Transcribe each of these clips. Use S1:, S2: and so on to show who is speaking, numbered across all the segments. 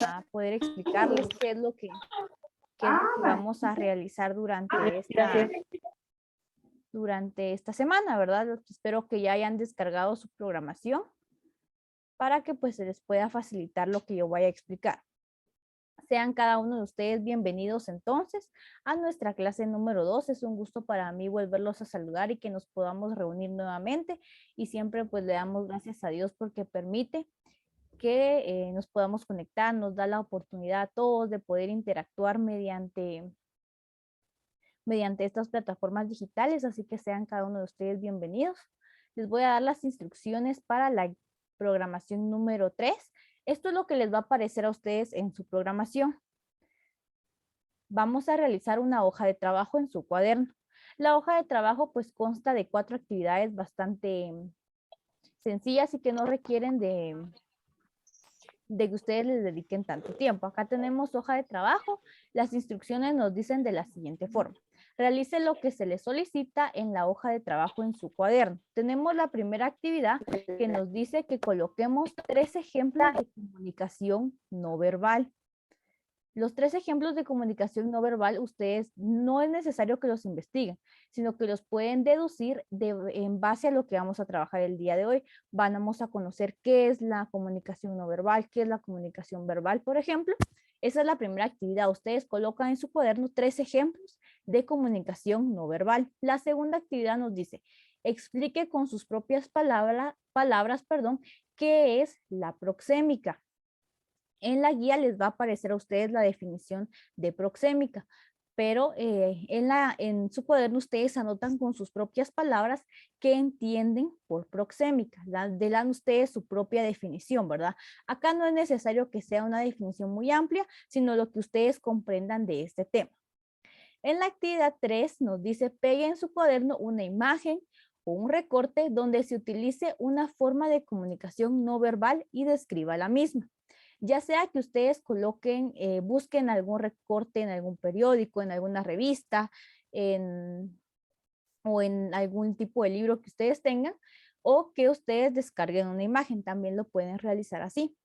S1: para poder explicarles qué es lo que vamos a realizar durante esta semana, ¿verdad? Espero que ya hayan descargado su programación para que pues se les pueda facilitar lo que yo voy a explicar. Sean cada uno de ustedes bienvenidos entonces a nuestra clase número 2. Es un gusto para mí volverlos a saludar y que nos podamos reunir nuevamente. Y siempre pues le damos gracias a Dios porque permite que nos podamos conectar, nos da la oportunidad a todos de poder interactuar mediante estas plataformas digitales. Así que sean cada uno de ustedes bienvenidos. Les voy a dar las instrucciones para la programación número 3. Esto es lo que les va a aparecer a ustedes en su programación. Vamos a realizar una hoja de trabajo en su cuaderno. La hoja de trabajo pues consta de 4 actividades bastante sencillas y que no requieren de que ustedes les dediquen tanto tiempo. Acá tenemos hoja de trabajo. Las instrucciones nos dicen de la siguiente forma. Realice lo que se le solicita en la hoja de trabajo en su cuaderno. Tenemos la primera actividad que nos dice que coloquemos 3 ejemplos de comunicación no verbal. Los 3 ejemplos de comunicación no verbal, ustedes no es necesario que los investiguen, sino que los pueden deducir en base a lo que vamos a trabajar el día de hoy. Vamos a conocer qué es la comunicación no verbal, qué es la comunicación verbal, por ejemplo. Esa es la primera actividad. Ustedes colocan en su cuaderno 3 ejemplos de comunicación no verbal. La segunda actividad nos dice, explique con sus propias palabras, qué es la proxémica. En la guía les va a aparecer a ustedes la definición de proxémica, pero en su cuaderno ustedes anotan con sus propias palabras qué entienden por proxémica. Dan ustedes su propia definición, ¿verdad? Acá no es necesario que sea una definición muy amplia, sino lo que ustedes comprendan de este tema. En la actividad 3 nos dice, pegue en su cuaderno una imagen o un recorte donde se utilice una forma de comunicación no verbal y describa la misma. Ya sea que ustedes coloquen, busquen algún recorte en algún periódico, en alguna revista, o en algún tipo de libro que ustedes tengan, o que ustedes descarguen una imagen, también lo pueden realizar así.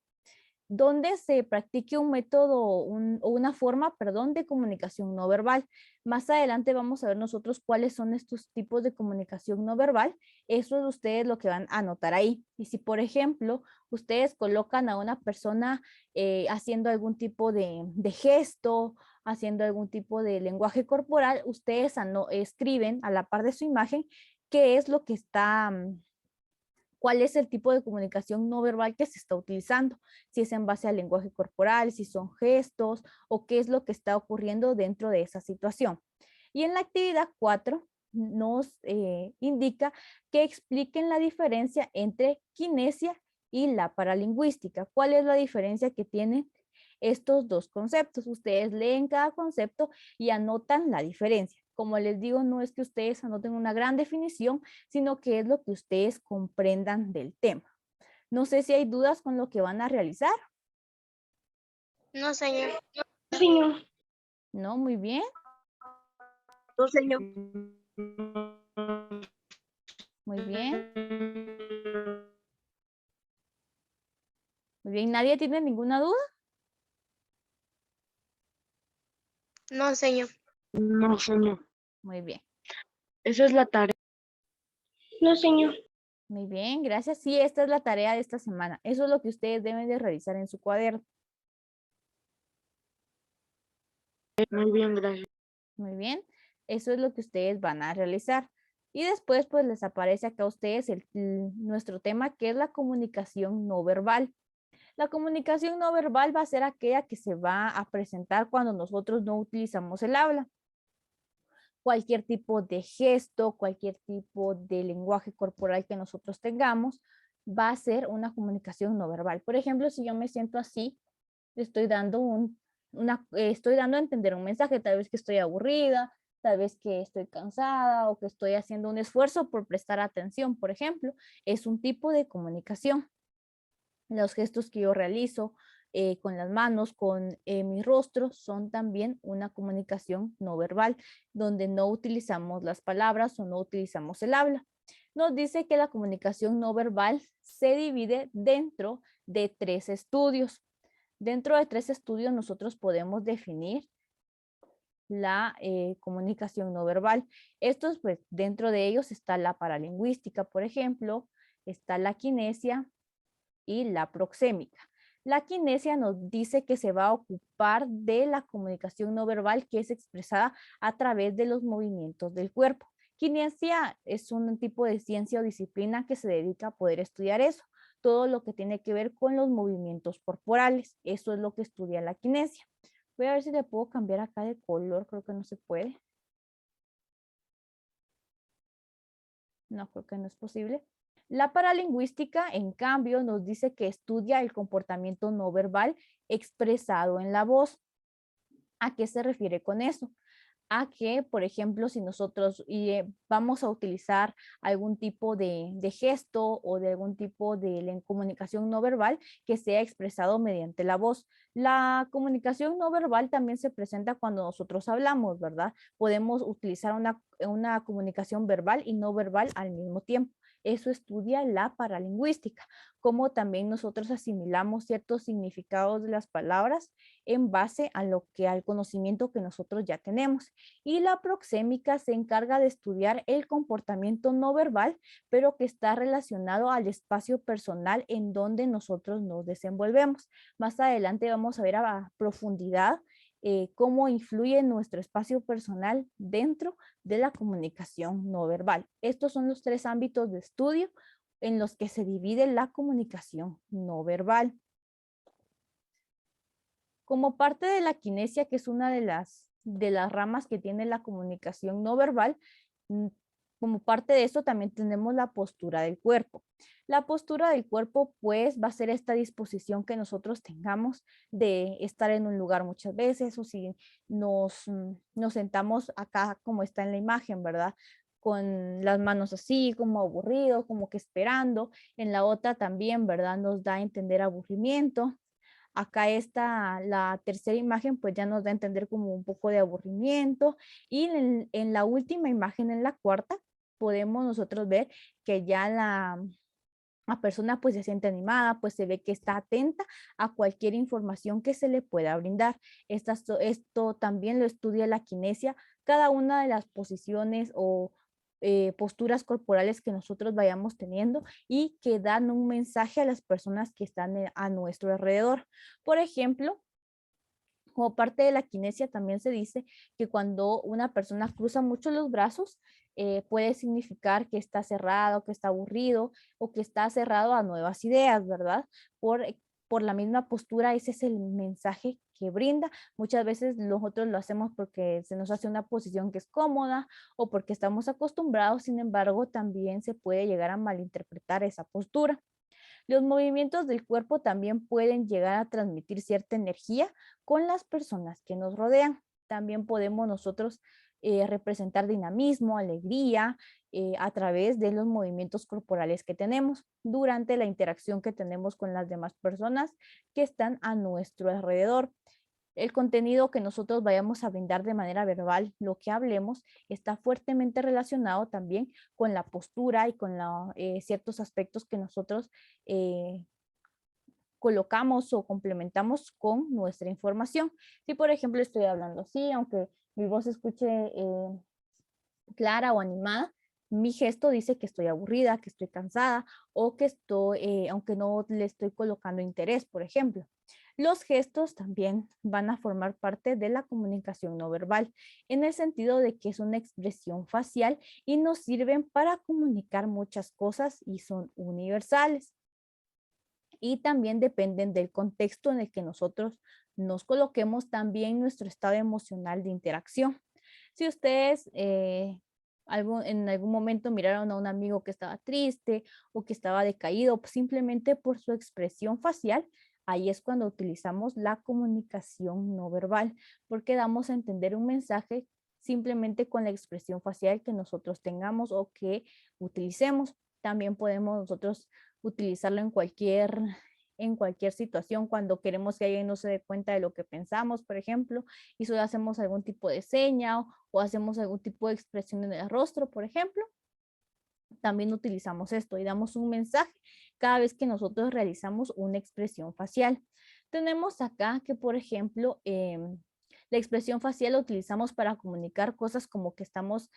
S1: Donde se practique un método o una forma, perdón, de comunicación no verbal. Más adelante vamos a ver nosotros cuáles son estos tipos de comunicación no verbal. Eso es ustedes lo que van a anotar ahí. Y si, por ejemplo, ustedes colocan a una persona haciendo algún tipo de gesto, haciendo algún tipo de lenguaje corporal, ustedes escriben a la par de su imagen qué es lo que está cuál es el tipo de comunicación no verbal que se está utilizando, si es en base al lenguaje corporal, si son gestos o qué es lo que está ocurriendo dentro de esa situación. Y en la actividad 4 nos indica que expliquen la diferencia entre kinesia y la paralingüística. ¿Cuál es la diferencia que tienen estos dos conceptos? Ustedes leen cada concepto y anotan la diferencia. Como les digo, no es que ustedes anoten una gran definición, sino que es lo que ustedes comprendan del tema. No sé si hay dudas con lo que van a realizar.
S2: No, señor.
S3: Señor.
S1: No, muy bien.
S2: No, señor.
S1: Muy bien. Muy bien. ¿Nadie tiene ninguna duda?
S2: No, señor.
S3: No, señor.
S1: Muy bien.
S3: Esa es la tarea. No, señor.
S1: Muy bien, gracias. Sí, esta es la tarea de esta semana. Eso es lo que ustedes deben de realizar en su cuaderno.
S3: Muy bien, gracias.
S1: Muy bien. Eso es lo que ustedes van a realizar. Y después, pues, les aparece acá a ustedes nuestro tema, que es la comunicación no verbal. La comunicación no verbal va a ser aquella que se va a presentar cuando nosotros no utilizamos el habla. Cualquier tipo de gesto, cualquier tipo de lenguaje corporal que nosotros tengamos, va a ser una comunicación no verbal. Por ejemplo, si yo me siento así, estoy dando estoy dando a entender un mensaje, tal vez que estoy aburrida, tal vez que estoy cansada o que estoy haciendo un esfuerzo por prestar atención, por ejemplo, es un tipo de comunicación. Los gestos que yo realizo con las manos, con mi rostro, son también una comunicación no verbal, donde no utilizamos las palabras o no utilizamos el habla. Nos dice que la comunicación no verbal se divide dentro de 3 estudios. Dentro de 3 estudios nosotros podemos definir la comunicación no verbal. Estos, pues, dentro de ellos está la paralingüística, por ejemplo, está la kinesia y la proxémica. La kinesia nos dice que se va a ocupar de la comunicación no verbal que es expresada a través de los movimientos del cuerpo. Kinesia es un tipo de ciencia o disciplina que se dedica a poder estudiar eso, todo lo que tiene que ver con los movimientos corporales. Eso es lo que estudia la kinesia. Voy a ver si le puedo cambiar acá de color, creo que no se puede. No, creo que no es posible. La paralingüística, en cambio, nos dice que estudia el comportamiento no verbal expresado en la voz. ¿A qué se refiere con eso? A que, por ejemplo, si nosotros vamos a utilizar algún tipo de gesto o de algún tipo de comunicación no verbal que sea expresado mediante la voz. La comunicación no verbal también se presenta cuando nosotros hablamos, ¿verdad? Podemos utilizar una comunicación verbal y no verbal al mismo tiempo. Eso estudia la paralingüística, cómo también nosotros asimilamos ciertos significados de las palabras en base a al conocimiento que nosotros ya tenemos. Y la proxémica se encarga de estudiar el comportamiento no verbal, pero que está relacionado al espacio personal en donde nosotros nos desenvolvemos. Más adelante vamos a ver a profundidad cómo influye nuestro espacio personal dentro de la comunicación no verbal. Estos son los 3 ámbitos de estudio en los que se divide la comunicación no verbal. Como parte de la kinesia, que es una de las ramas que tiene la comunicación no verbal, como parte de eso también tenemos la postura del cuerpo. La postura del cuerpo, pues, va a ser esta disposición que nosotros tengamos de estar en un lugar muchas veces, o si nos sentamos acá como está en la imagen, ¿verdad? Con las manos así, como aburrido, como que esperando. En la otra también, ¿verdad? Nos da a entender aburrimiento. Acá está la tercera imagen, pues ya nos da a entender como un poco de aburrimiento. Y en la última imagen, en la cuarta, podemos nosotros ver que ya la persona pues se siente animada, pues se ve que está atenta a cualquier información que se le pueda brindar. Esto también lo estudia la kinesia, cada una de las posiciones o posturas corporales que nosotros vayamos teniendo y que dan un mensaje a las personas que están a nuestro alrededor. Por ejemplo, como parte de la kinesia también se dice que cuando una persona cruza mucho los brazos, puede significar que está cerrado, que está aburrido o que está cerrado a nuevas ideas, ¿verdad? Por la misma postura, ese es el mensaje que brinda. Muchas veces nosotros lo hacemos porque se nos hace una posición que es cómoda o porque estamos acostumbrados, sin embargo, también se puede llegar a malinterpretar esa postura. Los movimientos del cuerpo también pueden llegar a transmitir cierta energía con las personas que nos rodean. También podemos nosotros representar dinamismo, alegría, a través de los movimientos corporales que tenemos durante la interacción que tenemos con las demás personas que están a nuestro alrededor. El contenido que nosotros vayamos a brindar de manera verbal, lo que hablemos, está fuertemente relacionado también con la postura y con ciertos aspectos que nosotros eh, colocamos o complementamos con nuestra información. Si por ejemplo estoy hablando así, aunque mi voz se escuche clara o animada, mi gesto dice que estoy aburrida, que estoy cansada o que estoy, aunque no le estoy colocando interés, por ejemplo. Los gestos también van a formar parte de la comunicación no verbal, en el sentido de que es una expresión facial y nos sirven para comunicar muchas cosas y son universales. Y también dependen del contexto en el que nosotros nos coloquemos, también nuestro estado emocional de interacción. Si ustedes en algún momento miraron a un amigo que estaba triste o que estaba decaído simplemente por su expresión facial, ahí es cuando utilizamos la comunicación no verbal, porque damos a entender un mensaje simplemente con la expresión facial que nosotros tengamos o que utilicemos. También podemos nosotros utilizarlo en cualquier situación cuando queremos que alguien no se dé cuenta de lo que pensamos, por ejemplo, y solo hacemos algún tipo de seña o hacemos algún tipo de expresión en el rostro, por ejemplo. También utilizamos esto y damos un mensaje cada vez que nosotros realizamos una expresión facial. Tenemos acá que, por ejemplo, la expresión facial la utilizamos para comunicar cosas como que estamos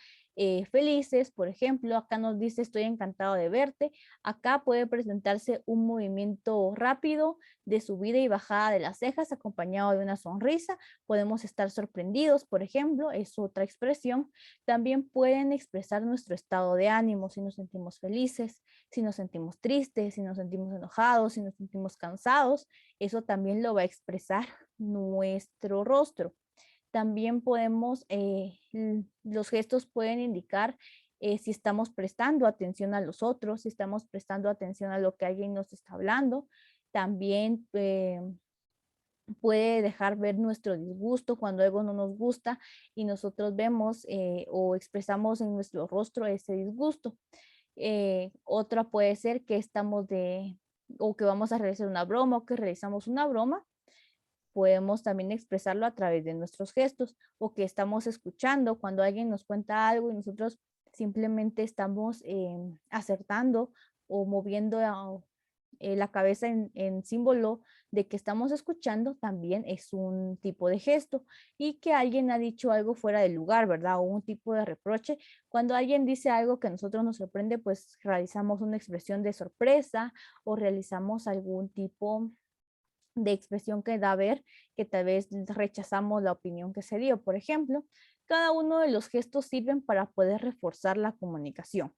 S1: felices. Por ejemplo, acá nos dice estoy encantado de verte. Acá puede presentarse un movimiento rápido de subida y bajada de las cejas acompañado de una sonrisa. Podemos estar sorprendidos, por ejemplo, es otra expresión. También pueden expresar nuestro estado de ánimo, si nos sentimos felices, si nos sentimos tristes, si nos sentimos enojados, si nos sentimos cansados. Eso también lo va a expresar nuestro rostro. También podemos, los gestos pueden indicar si estamos prestando atención a los otros, si estamos prestando atención a lo que alguien nos está hablando. También puede dejar ver nuestro disgusto cuando algo no nos gusta y nosotros vemos o expresamos en nuestro rostro ese disgusto. Otra puede ser que estamos o que vamos a realizar una broma o que realizamos una broma. Podemos también expresarlo a través de nuestros gestos o que estamos escuchando cuando alguien nos cuenta algo y nosotros simplemente estamos acertando o moviendo la cabeza en símbolo de que estamos escuchando, también es un tipo de gesto. Y que alguien ha dicho algo fuera del lugar, ¿verdad? O un tipo de reproche. Cuando alguien dice algo que a nosotros nos sorprende, pues realizamos una expresión de sorpresa o realizamos algún tipo de expresión que da a ver que tal vez rechazamos la opinión que se dio. Por ejemplo, cada uno de los gestos sirven para poder reforzar la comunicación.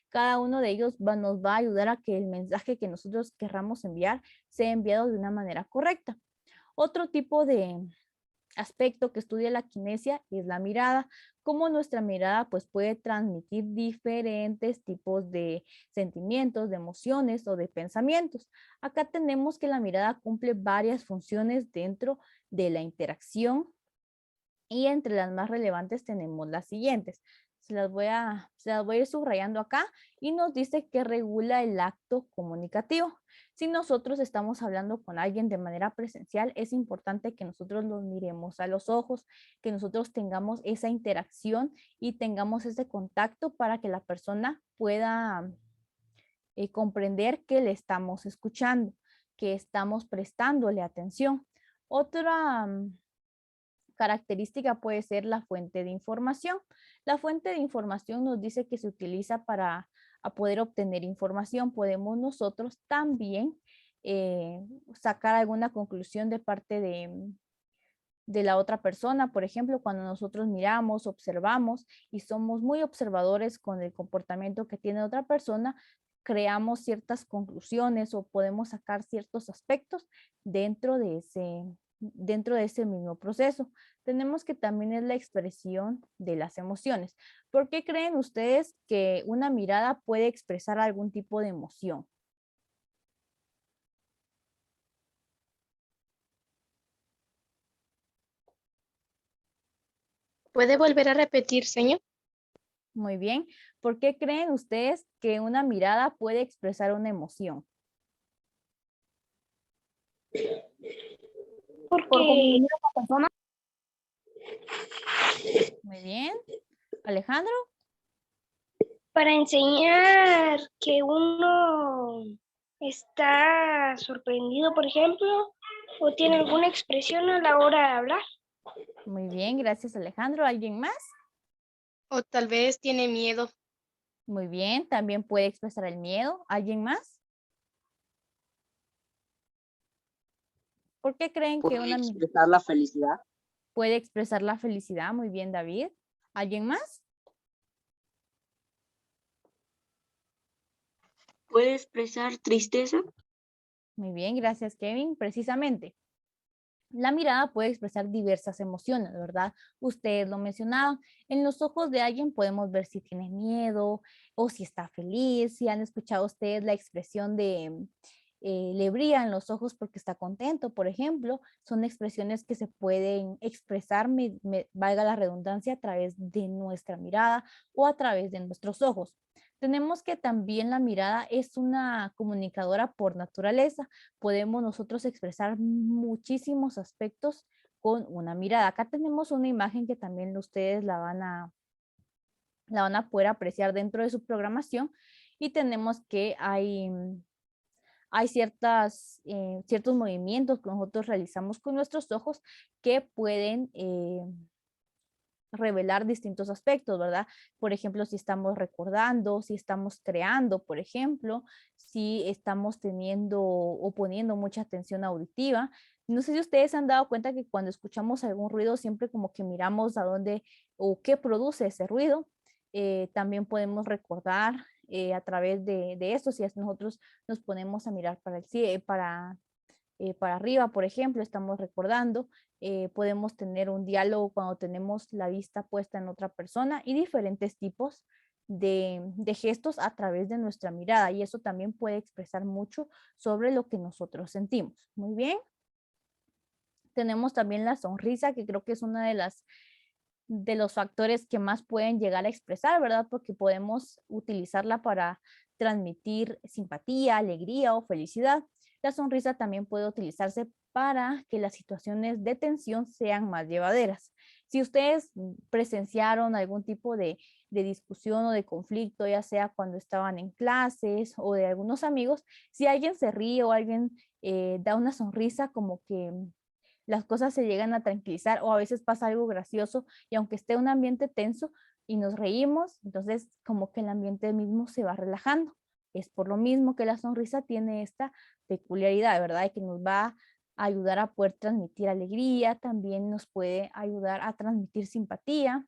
S1: Cada uno de ellos nos va a ayudar a que el mensaje que nosotros querramos enviar sea enviado de una manera correcta. Otro tipo de aspecto que estudia la kinesia es la mirada, cómo nuestra mirada pues puede transmitir diferentes tipos de sentimientos, de emociones o de pensamientos. Acá tenemos que la mirada cumple varias funciones dentro de la interacción y entre las más relevantes tenemos las siguientes. Se las voy a ir subrayando acá y nos dice que regula el acto comunicativo. Si nosotros estamos hablando con alguien de manera presencial, es importante que nosotros los miremos a los ojos, que nosotros tengamos esa interacción y tengamos ese contacto para que la persona pueda comprender que le estamos escuchando, que estamos prestándole atención. Otra característica puede ser la fuente de información. La fuente de información nos dice que se utiliza para poder obtener información. Podemos nosotros también sacar alguna conclusión de parte de la otra persona. Por ejemplo, cuando nosotros miramos, observamos y somos muy observadores con el comportamiento que tiene otra persona, creamos ciertas conclusiones o podemos sacar ciertos aspectos dentro dentro de ese mismo proceso. Tenemos que también es la expresión de las emociones. ¿Por qué creen ustedes que una mirada puede expresar algún tipo de emoción?
S2: ¿Puede volver a repetir, señor?
S1: Muy bien. ¿Por qué creen ustedes que una mirada puede expresar una emoción?
S3: Porque
S1: Muy bien. Alejandro.
S3: para enseñar que uno está sorprendido, por ejemplo, o tiene alguna expresión a la hora de hablar.
S1: Muy bien, gracias Alejandro. ¿Alguien más?
S2: O tal vez tiene miedo.
S1: Muy bien, también puede expresar el miedo. ¿Alguien más? ¿Por qué creen que
S4: ¿Puede
S1: una
S4: expresar la felicidad?
S1: puede expresar la felicidad? Muy bien, David. ¿Alguien más?
S4: ¿Puede expresar tristeza?
S1: Muy bien, gracias Kevin. Precisamente, la mirada puede expresar diversas emociones, ¿verdad? Ustedes lo mencionaban. En los ojos de alguien podemos ver si tiene miedo o si está feliz. Si han escuchado ustedes la expresión de le brillan los ojos porque está contento, por ejemplo, son expresiones que se pueden expresar, valga la redundancia, a través de nuestra mirada o a través de nuestros ojos. Tenemos que también la mirada es una comunicadora por naturaleza. Podemos nosotros expresar muchísimos aspectos con una mirada. Acá tenemos una imagen que también ustedes la van a poder apreciar dentro de su programación y tenemos que hay ciertos movimientos que nosotros realizamos con nuestros ojos que pueden revelar distintos aspectos, ¿verdad? Por ejemplo, si estamos recordando, si estamos creando, por ejemplo, si estamos teniendo o poniendo mucha atención auditiva. No sé si ustedes se han dado cuenta que cuando escuchamos algún ruido, siempre como que miramos a dónde o qué produce ese ruido. También podemos recordar a través de esto, si nosotros nos ponemos a mirar para arriba, por ejemplo, estamos recordando, podemos tener un diálogo cuando tenemos la vista puesta en otra persona y diferentes tipos de gestos a través de nuestra mirada y eso también puede expresar mucho sobre lo que nosotros sentimos. Muy bien. Tenemos también la sonrisa, que creo que es una de los factores que más pueden llegar a expresar, ¿verdad? Porque podemos utilizarla para transmitir simpatía, alegría o felicidad. La sonrisa también puede utilizarse para que las situaciones de tensión sean más llevaderas. Si ustedes presenciaron algún tipo de discusión o de conflicto, ya sea cuando estaban en clases o de algunos amigos, si alguien se ríe o alguien da una sonrisa, como que las cosas se llegan a tranquilizar o a veces pasa algo gracioso y aunque esté un ambiente tenso y nos reímos, entonces como que el ambiente mismo se va relajando. Es por lo mismo que la sonrisa tiene esta peculiaridad, ¿verdad? De que nos va a ayudar a poder transmitir alegría, también nos puede ayudar a transmitir simpatía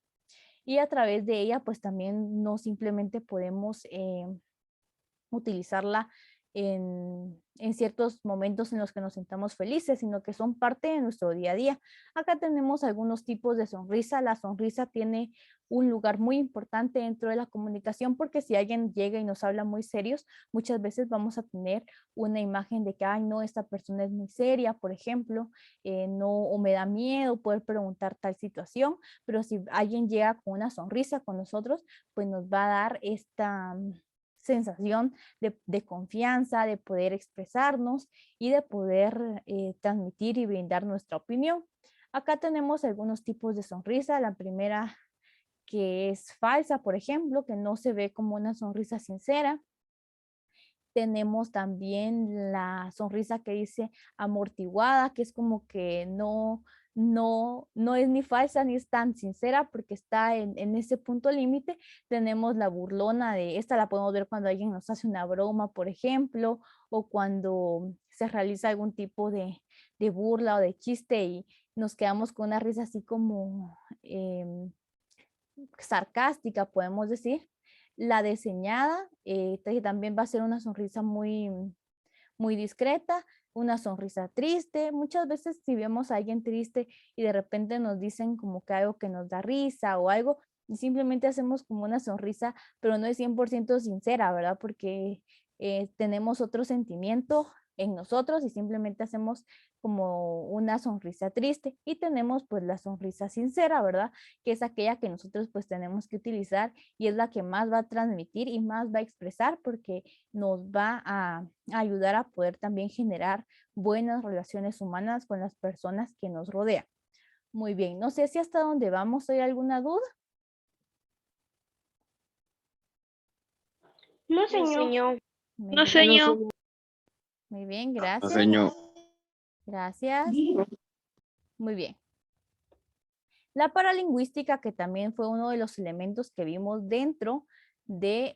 S1: y a través de ella pues también no simplemente podemos utilizarla en ciertos momentos en los que nos sintamos felices, sino que son parte de nuestro día a día. Acá tenemos algunos tipos de sonrisa. La sonrisa tiene un lugar muy importante dentro de la comunicación porque si alguien llega y nos habla muy serios, muchas veces vamos a tener una imagen de que, ay, no, esta persona es muy seria, por ejemplo, no, o me da miedo poder preguntar tal situación, pero si alguien llega con una sonrisa con nosotros, pues nos va a dar esta sensación de confianza, de poder expresarnos y de poder transmitir y brindar nuestra opinión. Acá tenemos algunos tipos de sonrisa. La primera que es falsa, por ejemplo, que no se ve como una sonrisa sincera. Tenemos también la sonrisa que dice amortiguada, que es como que no es ni falsa ni es tan sincera porque está en ese punto límite. Tenemos la burlona esta la podemos ver cuando alguien nos hace una broma, por ejemplo, o cuando se realiza algún tipo de burla o de chiste y nos quedamos con una risa así como sarcástica, podemos decir. La diseñada también va a ser una sonrisa muy discreta, una sonrisa triste. Muchas veces si vemos a alguien triste y de repente nos dicen como que algo que nos da risa o algo, y simplemente hacemos como una sonrisa, pero no es 100% sincera, ¿verdad? Porque tenemos otro sentimiento en nosotros y simplemente hacemos como una sonrisa triste y tenemos pues la sonrisa sincera, ¿verdad? Que es aquella que nosotros pues tenemos que utilizar y es la que más va a transmitir y más va a expresar porque nos va a ayudar a poder también generar buenas relaciones humanas con las personas que nos rodean. Muy bien, no sé si hasta dónde vamos, ¿hay alguna duda?
S3: No,
S2: No,
S3: señor.
S2: señor.
S1: Muy
S2: No,
S1: bien,
S2: señor.
S1: muy bien,
S5: No,
S1: gracias.
S5: señor.
S1: Gracias. Muy bien. La paralingüística, que también fue uno de los elementos que vimos dentro de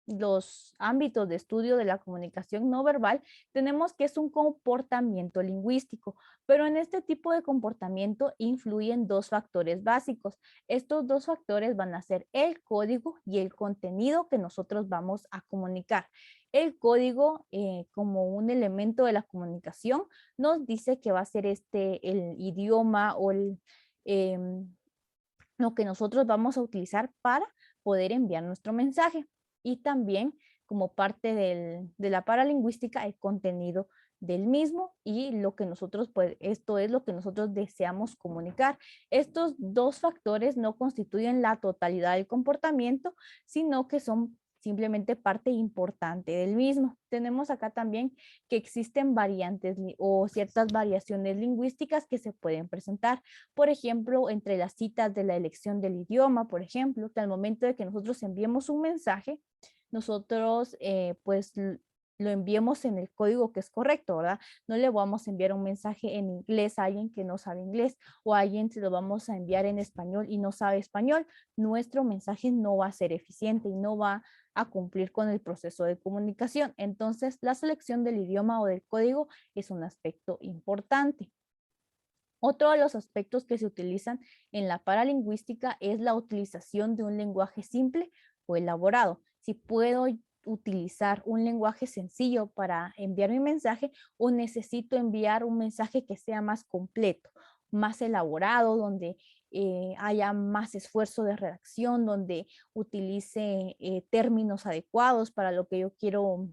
S1: los ámbitos de estudio de la comunicación no verbal, tenemos que es un comportamiento lingüístico, pero en este tipo de comportamiento influyen dos factores básicos. Estos dos factores van a ser el código y el contenido que nosotros vamos a comunicar. El código, como un elemento de la comunicación, nos dice que va a ser el idioma o lo que nosotros vamos a utilizar para poder enviar nuestro mensaje y también como parte de la paralingüística el contenido del mismo y lo que nosotros, pues esto es lo que nosotros deseamos comunicar. Estos dos factores no constituyen la totalidad del comportamiento, sino que son simplemente parte importante del mismo. Tenemos acá también que existen variantes o ciertas variaciones lingüísticas que se pueden presentar. Por ejemplo, entre las citas de la elección del idioma, por ejemplo, que al momento de que nosotros enviemos un mensaje, nosotros pues lo enviemos en el código que es correcto, ¿verdad? No le vamos a enviar un mensaje en inglés a alguien que no sabe inglés o a alguien se lo vamos a enviar en español y no sabe español. Nuestro mensaje no va a ser eficiente y no va a cumplir con el proceso de comunicación. Entonces, la selección del idioma o del código es un aspecto importante. Otro de los aspectos que se utilizan en la paralingüística es la utilización de un lenguaje simple o elaborado. Si puedo utilizar un lenguaje sencillo para enviar mi mensaje o necesito enviar un mensaje que sea más completo, más elaborado, donde haya más esfuerzo de redacción, donde utilice términos adecuados para lo que quiero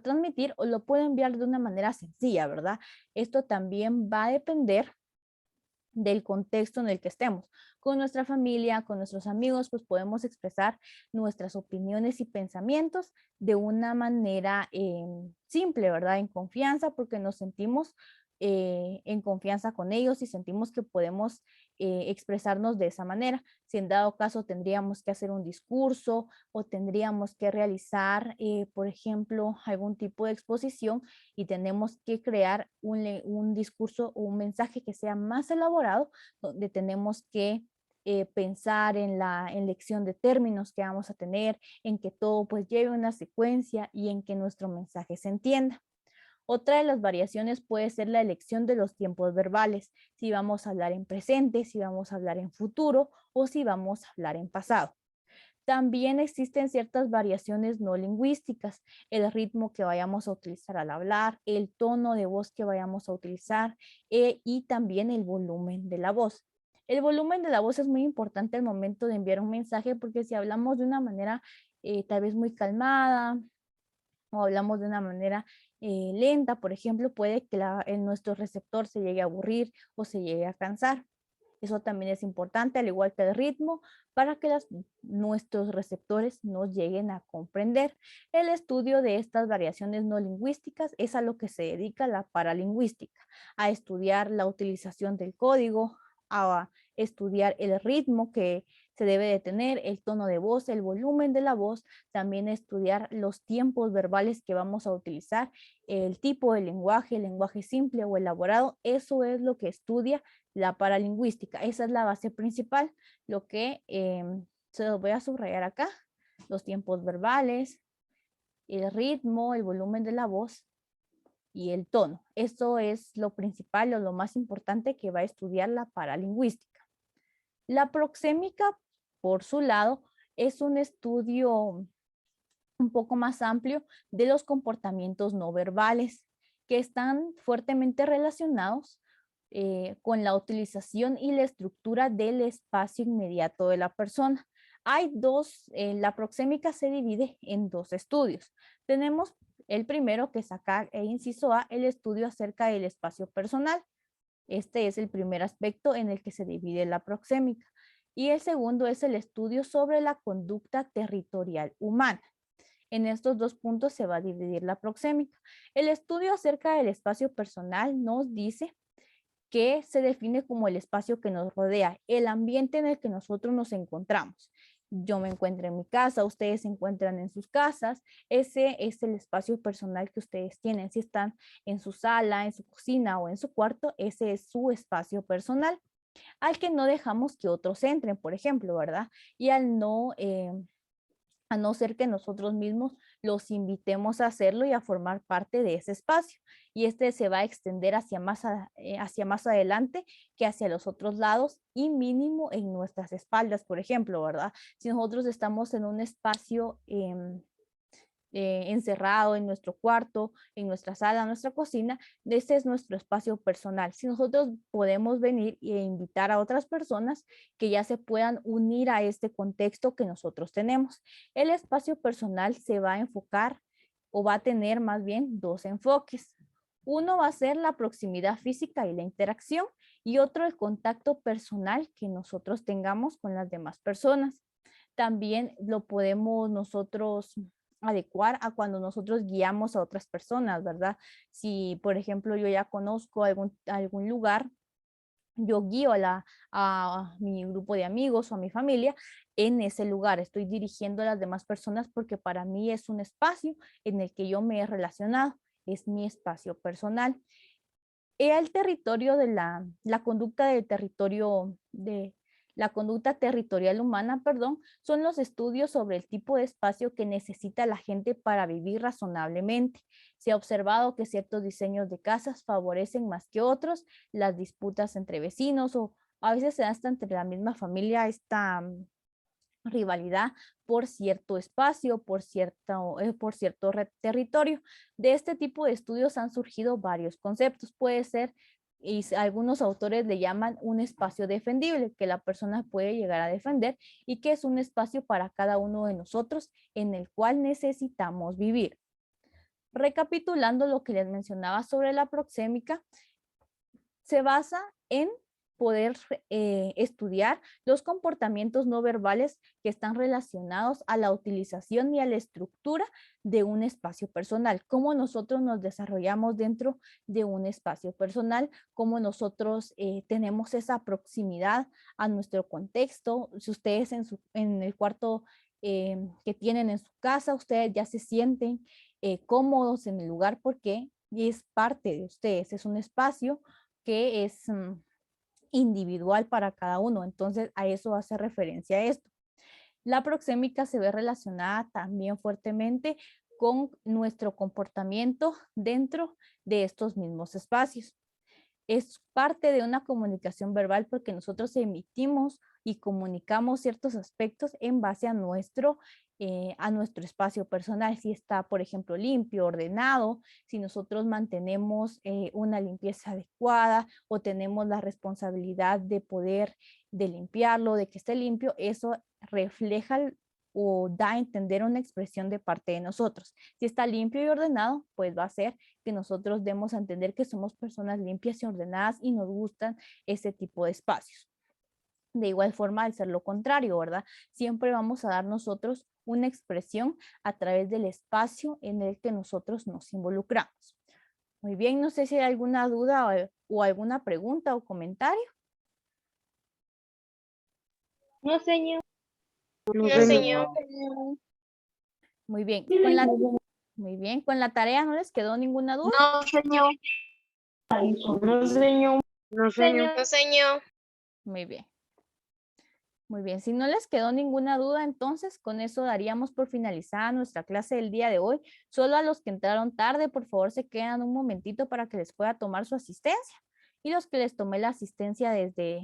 S1: transmitir, o lo puedo enviar de una manera sencilla, ¿verdad? Esto también va a depender del contexto en el que estemos. Con nuestra familia, con nuestros amigos, pues podemos expresar nuestras opiniones y pensamientos de una manera simple, ¿verdad? En confianza, porque nos sentimos en confianza con ellos y sentimos que podemos expresarnos de esa manera. Si en dado caso tendríamos que hacer un discurso o tendríamos que realizar, por ejemplo, algún tipo de exposición y tenemos que crear un discurso o un mensaje que sea más elaborado, donde tenemos que pensar en la elección de términos que vamos a tener, en que todo pues lleve una secuencia y en que nuestro mensaje se entienda. Otra de las variaciones puede ser la elección de los tiempos verbales, si vamos a hablar en presente, si vamos a hablar en futuro o si vamos a hablar en pasado. También existen ciertas variaciones no lingüísticas, el ritmo que vayamos a utilizar al hablar, el tono de voz que vayamos a utilizar y también el volumen de la voz. El volumen de la voz es muy importante al momento de enviar un mensaje porque si hablamos de una manera tal vez muy calmada o hablamos de una manera lenta, por ejemplo, puede que nuestro receptor se llegue a aburrir o se llegue a cansar. Eso también es importante, al igual que el ritmo, para que nuestros receptores nos lleguen a comprender. El estudio de estas variaciones no lingüísticas es a lo que se dedica la paralingüística, a estudiar la utilización del código, a estudiar el ritmo que se debe de tener, el tono de voz, el volumen de la voz, también estudiar los tiempos verbales que vamos a utilizar, el tipo de lenguaje, el lenguaje simple o elaborado. Eso es lo que estudia la paralingüística. Esa es la base principal, lo que se los voy a subrayar acá, los tiempos verbales, el ritmo, el volumen de la voz y el tono. Eso es lo principal o lo más importante que va a estudiar la paralingüística. La proxémica, por su lado, es un estudio un poco más amplio de los comportamientos no verbales que están fuertemente relacionados con la utilización y la estructura del espacio inmediato de la persona. Hay dos, la proxémica se divide en dos estudios. Tenemos el primero, que es acá, inciso A, el estudio acerca del espacio personal. Este es el primer aspecto en el que se divide la proxémica. Y el segundo es el estudio sobre la conducta territorial humana. En estos dos puntos se va a dividir la proxémica. El estudio acerca del espacio personal nos dice que se define como el espacio que nos rodea, el ambiente en el que nosotros nos encontramos. Yo me encuentro en mi casa, ustedes se encuentran en sus casas, ese es el espacio personal que ustedes tienen. Si están en su sala, en su cocina o en su cuarto, ese es su espacio personal, al que no dejamos que otros entren, por ejemplo, ¿verdad? Y a no ser que nosotros mismos los invitemos a hacerlo y a formar parte de ese espacio. Y este se va a extender hacia más adelante que hacia los otros lados y mínimo en nuestras espaldas, por ejemplo, ¿verdad? Si nosotros estamos en un espacio encerrado en nuestro cuarto, en nuestra sala, en nuestra cocina, este es nuestro espacio personal. Si nosotros podemos venir e invitar a otras personas que ya se puedan unir a este contexto que nosotros tenemos. El espacio personal se va a enfocar o va a tener más bien dos enfoques. Uno va a ser la proximidad física y la interacción y otro el contacto personal que nosotros tengamos con las demás personas. También lo podemos nosotros adecuar a cuando nosotros guiamos a otras personas, ¿verdad? Si, por ejemplo, yo ya conozco algún lugar yo guío a mi grupo de amigos o a mi familia en ese lugar. Estoy dirigiendo a las demás personas porque para mí es un espacio en el que yo me he relacionado, es mi espacio personal. El territorio de la conducta del territorio de la conducta territorial humana, perdón, son los estudios sobre el tipo de espacio que necesita la gente para vivir razonablemente. Se ha observado que ciertos diseños de casas favorecen más que otros las disputas entre vecinos o a veces se da hasta entre la misma familia esta rivalidad por cierto espacio, por cierto territorio. De este tipo de estudios han surgido varios conceptos. Puede ser, y algunos autores le llaman un espacio defendible, que la persona puede llegar a defender y que es un espacio para cada uno de nosotros en el cual necesitamos vivir. Recapitulando lo que les mencionaba sobre la proxémica, se basa en poder estudiar los comportamientos no verbales que están relacionados a la utilización y a la estructura de un espacio personal, cómo nosotros nos desarrollamos dentro de un espacio personal, cómo nosotros tenemos esa proximidad a nuestro contexto. Si ustedes en el cuarto que tienen en su casa, ustedes ya se sienten cómodos en el lugar porque es parte de ustedes, es un espacio que es individual para cada uno. Entonces, a eso hace referencia esto. La proxémica se ve relacionada también fuertemente con nuestro comportamiento dentro de estos mismos espacios. Es parte de una comunicación verbal porque nosotros emitimos y comunicamos ciertos aspectos en base a nuestro espacio personal. Si está, por ejemplo, limpio, ordenado, si nosotros mantenemos una limpieza adecuada o tenemos la responsabilidad de poder de limpiarlo, de que esté limpio, eso refleja o da a entender una expresión de parte de nosotros. Si está limpio y ordenado, pues va a ser que nosotros demos a entender que somos personas limpias y ordenadas y nos gustan ese tipo de espacios. De igual forma, al ser lo contrario, ¿verdad? Siempre vamos a dar nosotros una expresión a través del espacio en el que nosotros nos involucramos. Muy bien, no sé si hay alguna duda o alguna pregunta o comentario.
S3: No, señor.
S2: No, señor.
S1: Muy bien, con la tarea no les quedó ninguna duda.
S4: No, señor.
S3: No, señor.
S2: No, señor.
S1: Muy bien. Muy bien, si no les quedó ninguna duda, entonces con eso daríamos por finalizada nuestra clase del día de hoy. Solo a los que entraron tarde, por favor, se quedan un momentito para que les pueda tomar su asistencia. Y los que les tomé la asistencia desde